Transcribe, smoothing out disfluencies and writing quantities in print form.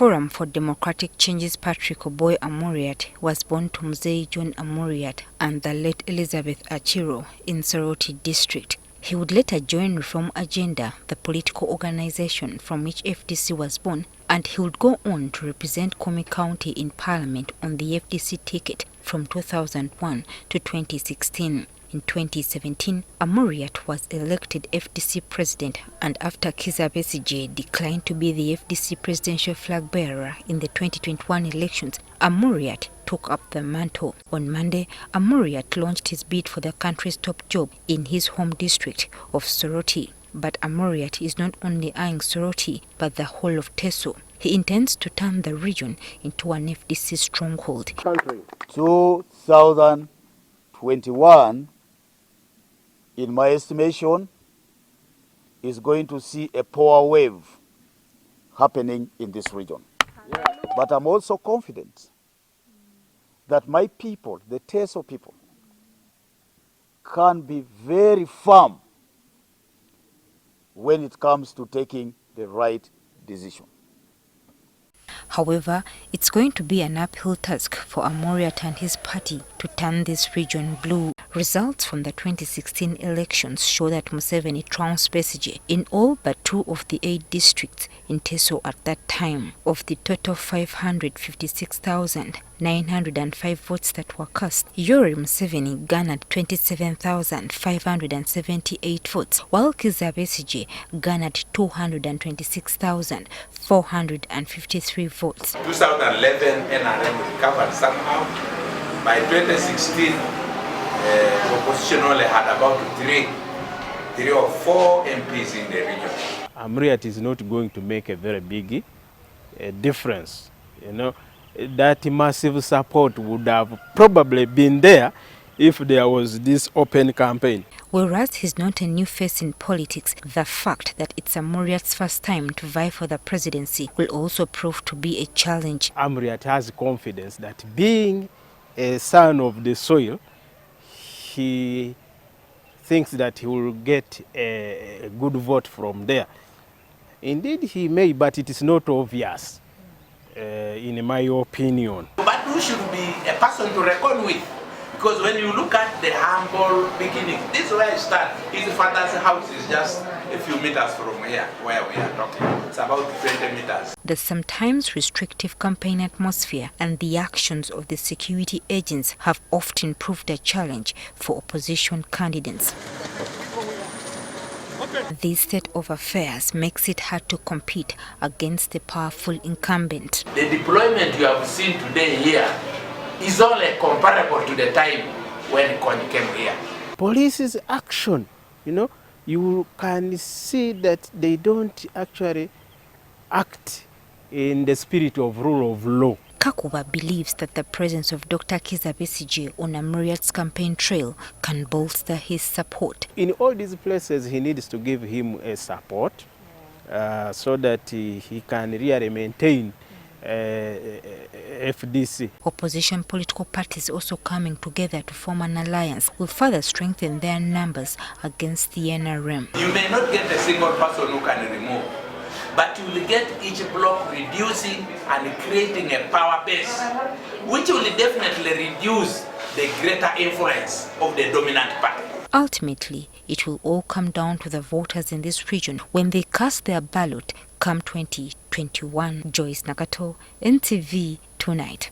Forum for Democratic Change's Patrick Oboi Amuriat was born to Mzee John Amuriat and the late Elizabeth Achiro in Soroti district. He would later join Reform Agenda, the political organization from which FDC was born, and he would go on to represent Komi County in Parliament on the FDC ticket from 2001 to 2016. In 2017, Amuriat was elected FDC president, and after Kizza Besigye declined to be the FDC presidential flag bearer in the 2021 elections, Amuriat took up the mantle. On Monday, Amuriat launched his bid for the country's top job in his home district of Soroti. But Amuriat is not only eyeing Soroti, but the whole of Teso. He intends to turn the region into an FDC stronghold. 2021, in my estimation, is going to see a power wave happening in this region. Yeah. But I'm also confident that my people, the Teso people, can be very firm when it comes to taking the right decision. However, it's going to be an uphill task for Amuriat and his party to turn this region blue. Results from the 2016 elections show that Museveni trounced Besigye in all but 2 of the 8 districts in Teso at that time. Of the total 556,905 votes that were cast, Museveni garnered 27,578 votes, while Kizza Besigye garnered 226,453 votes. 2011 NRM recovered somehow. By 2016, opposition only had about 3 or 4 MPs in the region. Amuriat is not going to make a very big difference. You know, that massive support would have probably been there if there was this open campaign. Whereas he's not a new face in politics, the fact that it's Amuriat's first time to vie for the presidency will also prove to be a challenge. Amuriat has confidence that being a son of the soil, he thinks that he will get a good vote from there. Indeed, he may, but it is not obvious, in my opinion. But who should be a person to reckon with? Because when you look at the humble beginning, this is where I start. His father's house is just a few meters from here, where we are talking. It's about 20 meters. The sometimes restrictive campaign atmosphere and the actions of the security agents have often proved a challenge for opposition candidates. This state of affairs makes it hard to compete against the powerful incumbent. The deployment you have seen today here is only comparable to the time when Kony came here. Police's action, you know, you can see that they don't actually act in the spirit of rule of law. Kakuba believes that the presence of Dr. Kizza Besigye on Amuriat's campaign trail can bolster his support. In all these places, he needs to give him a support so that he can really maintain FDC. Opposition political parties also coming together to form an alliance will further strengthen their numbers against the NRM. You may not get a single person who can remove, but you will get each block reducing and creating a power base, which will definitely reduce the greater influence of the dominant party. Ultimately, it will all come down to the voters in this region when they cast their ballot come 2021. Joyce Nakato, NTV Tonight.